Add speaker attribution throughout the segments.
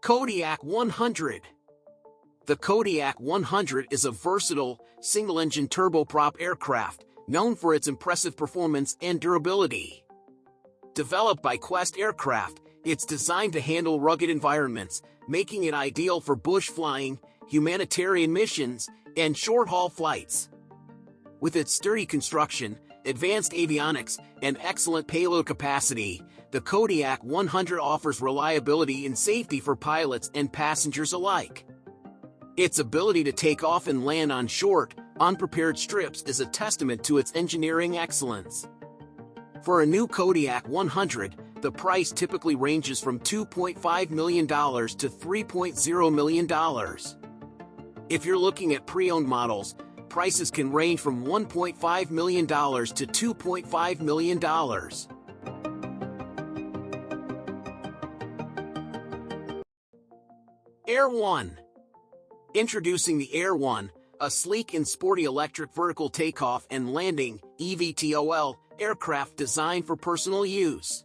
Speaker 1: Kodiak 100. The Kodiak 100 is a versatile, single-engine turboprop aircraft known for its impressive performance and durability. Developed by Quest Aircraft, it's designed to handle rugged environments, making it ideal for bush flying, humanitarian missions, and short-haul flights. With its sturdy construction, advanced avionics, and excellent payload capacity, the Kodiak 100 offers reliability and safety for pilots and passengers alike. Its ability to take off and land on short, unprepared strips is a testament to its engineering excellence. For a new Kodiak 100, the price typically ranges from $2.5 million to $3.0 million. If you're looking at pre-owned models, prices can range from $1.5 million to $2.5 million. AirOne. Introducing the AirOne, a sleek and sporty electric vertical takeoff and landing (eVTOL) aircraft designed for personal use.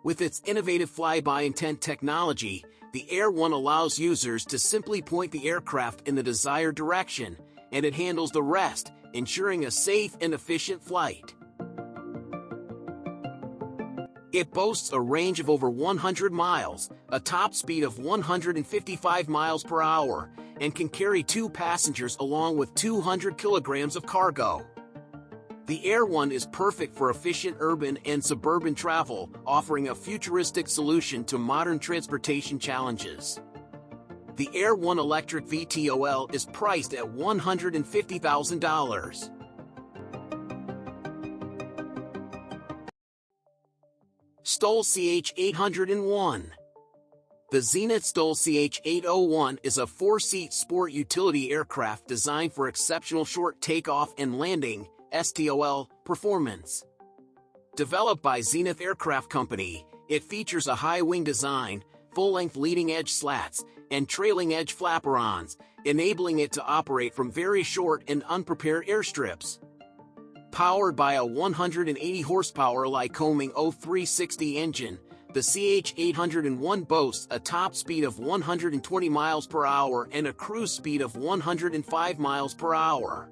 Speaker 1: With its innovative fly-by-intent technology, the AirOne allows users to simply point the aircraft in the desired direction, and it handles the rest, ensuring a safe and efficient flight. It boasts a range of over 100 miles, a top speed of 155 miles per hour, and can carry 2 passengers along with 200 kilograms of cargo. The AirOne is perfect for efficient urban and suburban travel, offering a futuristic solution to modern transportation challenges. The ONE Electric VTOL is priced at $150,000. STOL CH81. The Zenith STOL CH81 is a 4-seat sport utility aircraft designed for exceptional short takeoff and landing (STOL) performance. Developed by Zenith Aircraft Company, it features a high-wing design, full-length leading-edge slats, and trailing-edge flaperons, enabling it to operate from very short and unprepared airstrips. Powered by a 180-horsepower Lycoming 0360 engine, the CH81 boasts a top speed of 120 miles per hour and a cruise speed of 105 miles per hour.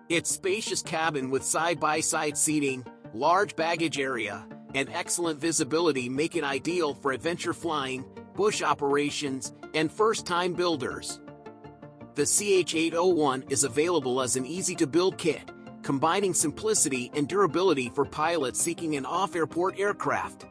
Speaker 1: Its spacious cabin with side-by-side seating, large baggage area, and excellent visibility make it ideal for adventure flying, bush operations, and first-time builders. The CH81 is available as an easy-to-build kit, combining simplicity and durability for pilots seeking an off-airport aircraft.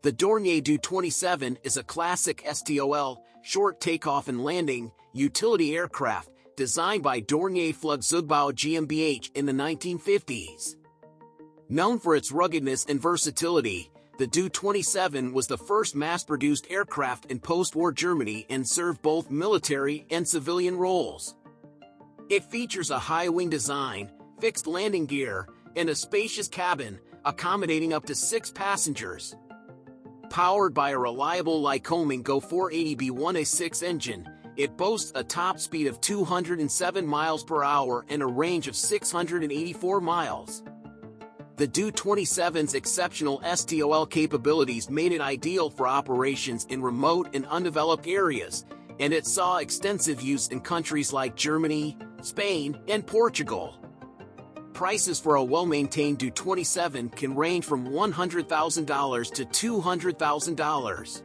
Speaker 1: The Dornier Do 27 is a classic STOL, short takeoff and landing, utility aircraft designed by Dornier Flugzeugbau GmbH in the 1950s. Known for its ruggedness and versatility, the Do 27 was the first mass-produced aircraft in post-war Germany and served both military and civilian roles. It features a high-wing design, fixed landing gear, and a spacious cabin, accommodating up to 6 passengers. Powered by a reliable Lycoming Go 480B1A6 engine, it boasts a top speed of 207 miles per hour and a range of 684 miles. The Do 27's exceptional STOL capabilities made it ideal for operations in remote and undeveloped areas, and it saw extensive use in countries like Germany, Spain, and Portugal. Prices for a well-maintained Do 27 can range from $100,000 to $200,000.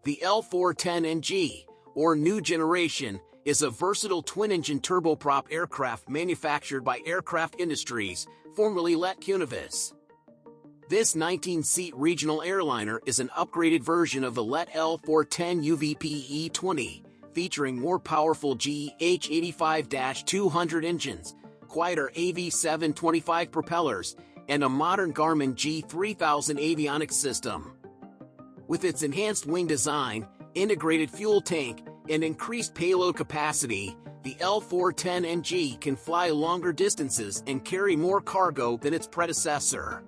Speaker 1: The L410NG, or New Generation, is a versatile twin-engine turboprop aircraft manufactured by Aircraft Industries, formerly Let Univis. This 19-seat regional airliner is an upgraded version of the Let L410 UVP E20, featuring more powerful GH85-200 engines, quieter AV725 propellers, and a modern Garmin G3000 avionics system. With its enhanced wing design, integrated fuel tank, and increased payload capacity, the L410NG can fly longer distances and carry more cargo than its predecessor.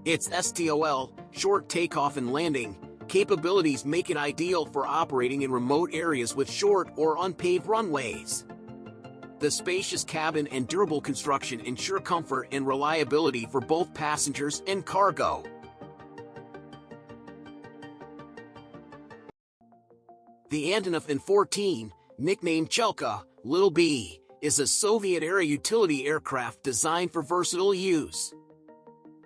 Speaker 1: Its STOL, short takeoff and landing, capabilities make it ideal for operating in remote areas with short or unpaved runways. The spacious cabin and durable construction ensure comfort and reliability for both passengers and cargo. The Antonov An-14, nicknamed Chelka, Little B, is a Soviet-era utility aircraft designed for versatile use.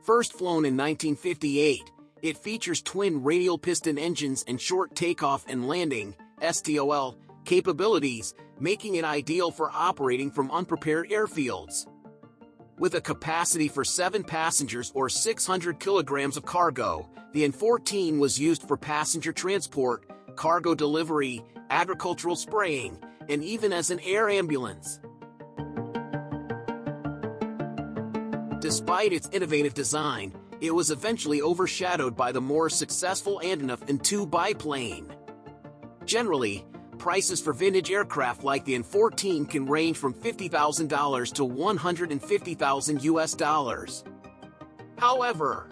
Speaker 1: First flown in 1958, it features twin radial piston engines and short takeoff and landing (STOL) capabilities, making it ideal for operating from unprepared airfields. With a capacity for 7 passengers or 600 kilograms of cargo, the An-14 was used for passenger transport, cargo delivery, agricultural spraying, and even as an air ambulance. Despite its innovative design, it was eventually overshadowed by the more successful Antonov An-2 biplane. Generally, prices for vintage aircraft like the An-14 can range from $50,000 to $150,000. However,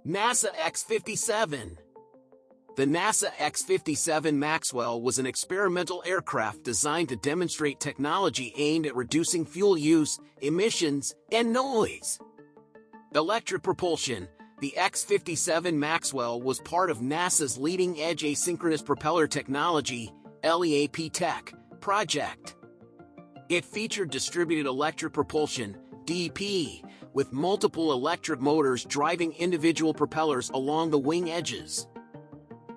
Speaker 1: NASA X-57. The NASA X-57 Maxwell was an experimental aircraft designed to demonstrate technology aimed at reducing fuel use, emissions, and noise. Electric propulsion. The X-57 Maxwell was part of NASA's leading-edge asynchronous propeller technology, LEAP tech, project. It featured distributed electric propulsion, DP, with multiple electric motors driving individual propellers along the wing edges.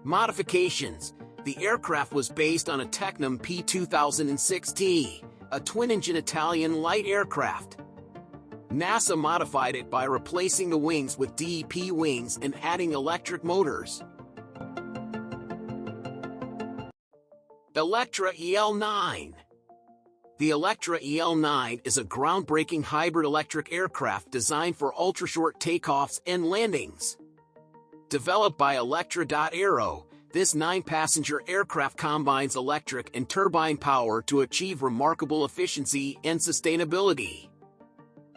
Speaker 1: Modifications. The aircraft was based on a Tecnam P2006T, a twin-engine Italian light aircraft. NASA modified it by replacing the wings with DEP wings and adding electric motors. Electra EL9. The Electra EL9 is a groundbreaking hybrid electric aircraft designed for ultra-short takeoffs and landings. Developed by Electra Aero, this 9-passenger aircraft combines electric and turbine power to achieve remarkable efficiency and sustainability.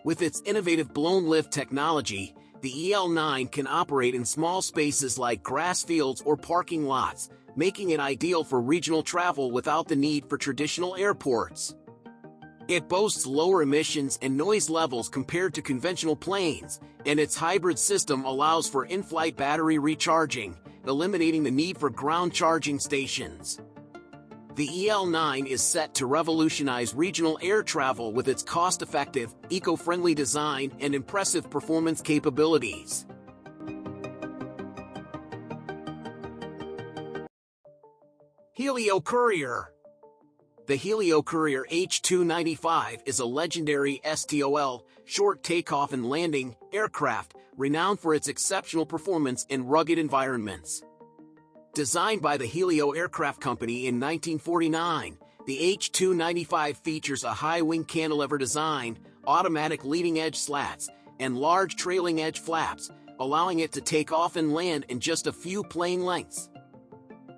Speaker 1: With its innovative blown-lift technology, the EL9 can operate in small spaces like grass fields or parking lots, making it ideal for regional travel without the need for traditional airports. It boasts lower emissions and noise levels compared to conventional planes, and its hybrid system allows for in-flight battery recharging, eliminating the need for ground charging stations. The EL9 is set to revolutionize regional air travel with its cost-effective, eco-friendly design and impressive performance capabilities. Helio Courier. The Helio Courier H295 is a legendary STOL, short takeoff and landing, aircraft, renowned for its exceptional performance in rugged environments. Designed by the Helio Aircraft Company in 1949, the H295 features a high-wing cantilever design, automatic leading-edge slats, and large trailing-edge flaps, allowing it to take off and land in just a few plane lengths.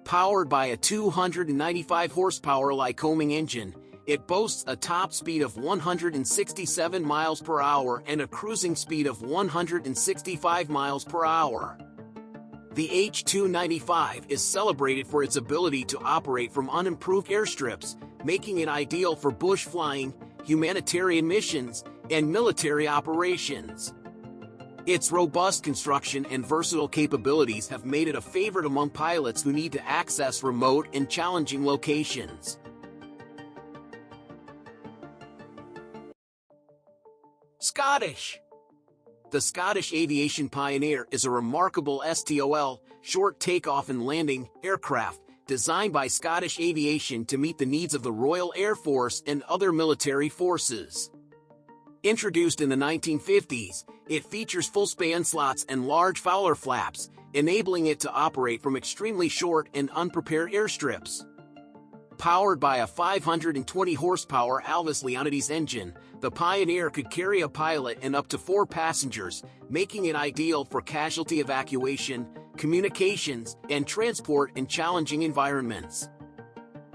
Speaker 1: Powered by a 295-horsepower Lycoming engine, it boasts a top speed of 167 miles per hour and a cruising speed of 165 miles per hour. The H295 is celebrated for its ability to operate from unimproved airstrips, making it ideal for bush flying, humanitarian missions, and military operations. Its robust construction and versatile capabilities have made it a favorite among pilots who need to access remote and challenging locations. Scottish. The Scottish Aviation Pioneer is a remarkable STOL, short takeoff and landing, aircraft, designed by Scottish Aviation to meet the needs of the Royal Air Force and other military forces. Introduced in the 1950s, it features full-span slots and large Fowler flaps, enabling it to operate from extremely short and unprepared airstrips. Powered by a 520-horsepower Alvis Leonidas engine, the Pioneer could carry a pilot and up to 4 passengers, making it ideal for casualty evacuation, communications, and transport in challenging environments.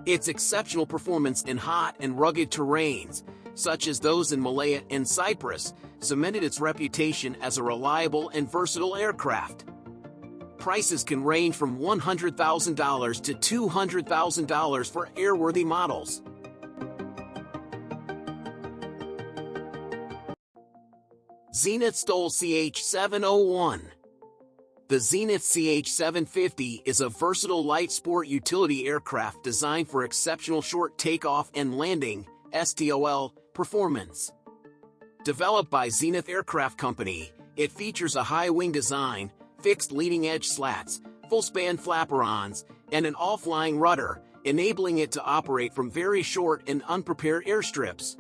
Speaker 1: Its exceptional performance in hot and rugged terrains, such as those in Malaya and Cyprus, cemented its reputation as a reliable and versatile aircraft. Prices can range from $100,000 to $200,000 for airworthy models. Zenith STOL CH701. The Zenith CH750 is a versatile light sport utility aircraft designed for exceptional short takeoff and landing (STOL) performance. Developed by Zenith Aircraft Company, it features a high-wing design, fixed leading-edge slats, full-span flaperons, and an all-flying rudder, enabling it to operate from very short and unprepared airstrips.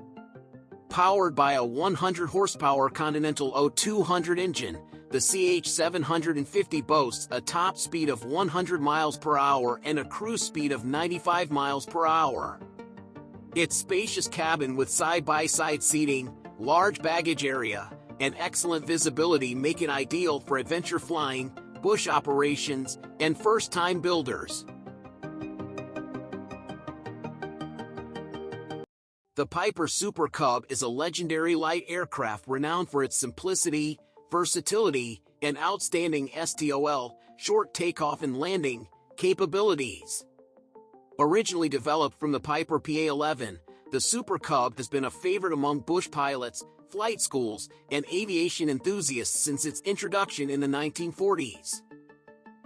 Speaker 1: Powered by a 100-horsepower Continental O200 engine, the CH750 boasts a top speed of 100 miles per hour and a cruise speed of 95 miles per hour. Its spacious cabin with side-by-side seating, large baggage area, and excellent visibility make it ideal for adventure flying, bush operations, and first-time builders. The Piper Super Cub is a legendary light aircraft renowned for its simplicity, versatility, and outstanding STOL, short takeoff and landing, capabilities. Originally developed from the Piper PA-11, the Super Cub has been a favorite among bush pilots, flight schools, and aviation enthusiasts since its introduction in the 1940s.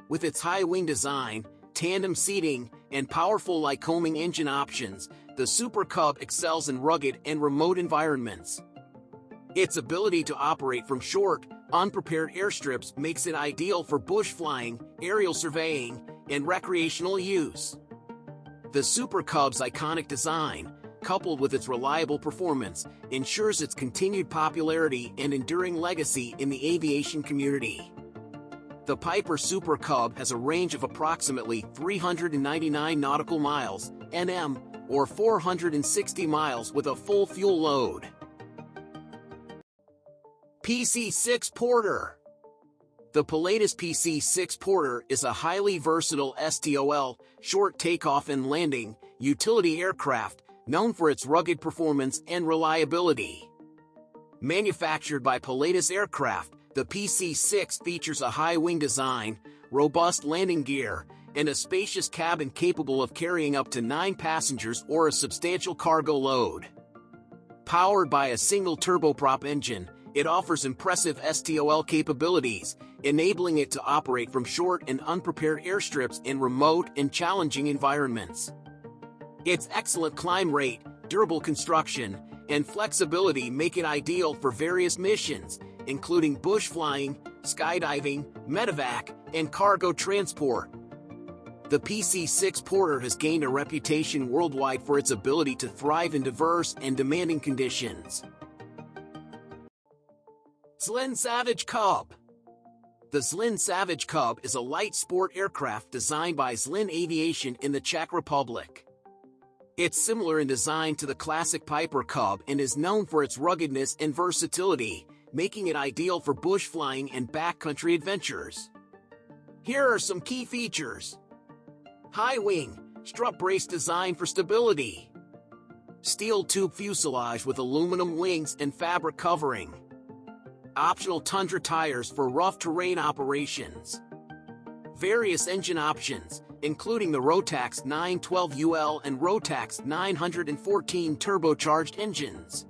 Speaker 1: With its high-wing design, tandem seating, and powerful Lycoming engine options, the Super Cub excels in rugged and remote environments. Its ability to operate from short, unprepared airstrips makes it ideal for bush flying, aerial surveying, and recreational use. The Super Cub's iconic design, coupled with its reliable performance, ensures its continued popularity and enduring legacy in the aviation community. The Piper Super Cub has a range of approximately 399 nautical miles, (nm), or 460 miles with a full fuel load. PC6 Porter. The Pilatus PC6 Porter is a highly versatile STOL, short takeoff and landing, utility aircraft, known for its rugged performance and reliability. Manufactured by Pilatus Aircraft, the PC6 features a high-wing design, robust landing gear, and a spacious cabin capable of carrying up to 9 passengers or a substantial cargo load. Powered by a single turboprop engine, it offers impressive STOL capabilities, enabling it to operate from short and unprepared airstrips in remote and challenging environments. Its excellent climb rate, durable construction, and flexibility make it ideal for various missions, including bush flying, skydiving, medevac, and cargo transport. The PC6 Porter has gained a reputation worldwide for its ability to thrive in diverse and demanding conditions. Zlin Savage Cub. The Zlin Savage Cub is a light sport aircraft designed by Zlin Aviation in the Czech Republic. It's similar in design to the classic Piper Cub and is known for its ruggedness and versatility, making it ideal for bush flying and backcountry adventures. Here are some key features. High wing, strut brace designed for stability. Steel tube fuselage with aluminum wings and fabric covering. Optional Tundra tires for rough terrain operations. Various engine options, including the Rotax 912UL and Rotax 914 turbocharged engines.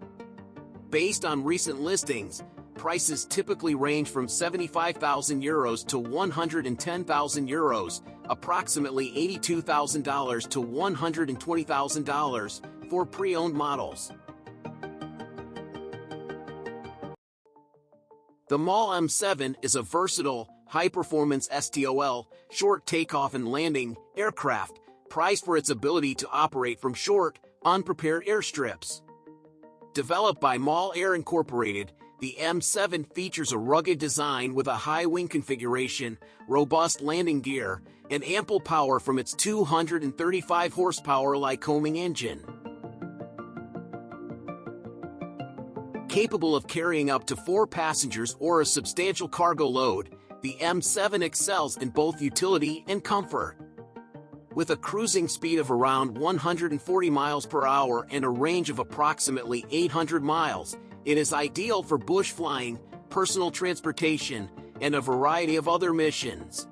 Speaker 1: Based on recent listings, prices typically range from €75,000 to €110,000, approximately $82,000 to $120,000 for pre-owned models. The Maule M7 is a versatile, high-performance STOL, short takeoff and landing, aircraft, prized for its ability to operate from short, unprepared airstrips. Developed by Maule Air Incorporated, the M7 features a rugged design with a high wing configuration, robust landing gear, and ample power from its 235 horsepower Lycoming engine. Capable of carrying up to 4 passengers or a substantial cargo load, the M7 excels in both utility and comfort. With a cruising speed of around 140 miles per hour and a range of approximately 800 miles, it is ideal for bush flying, personal transportation, and a variety of other missions.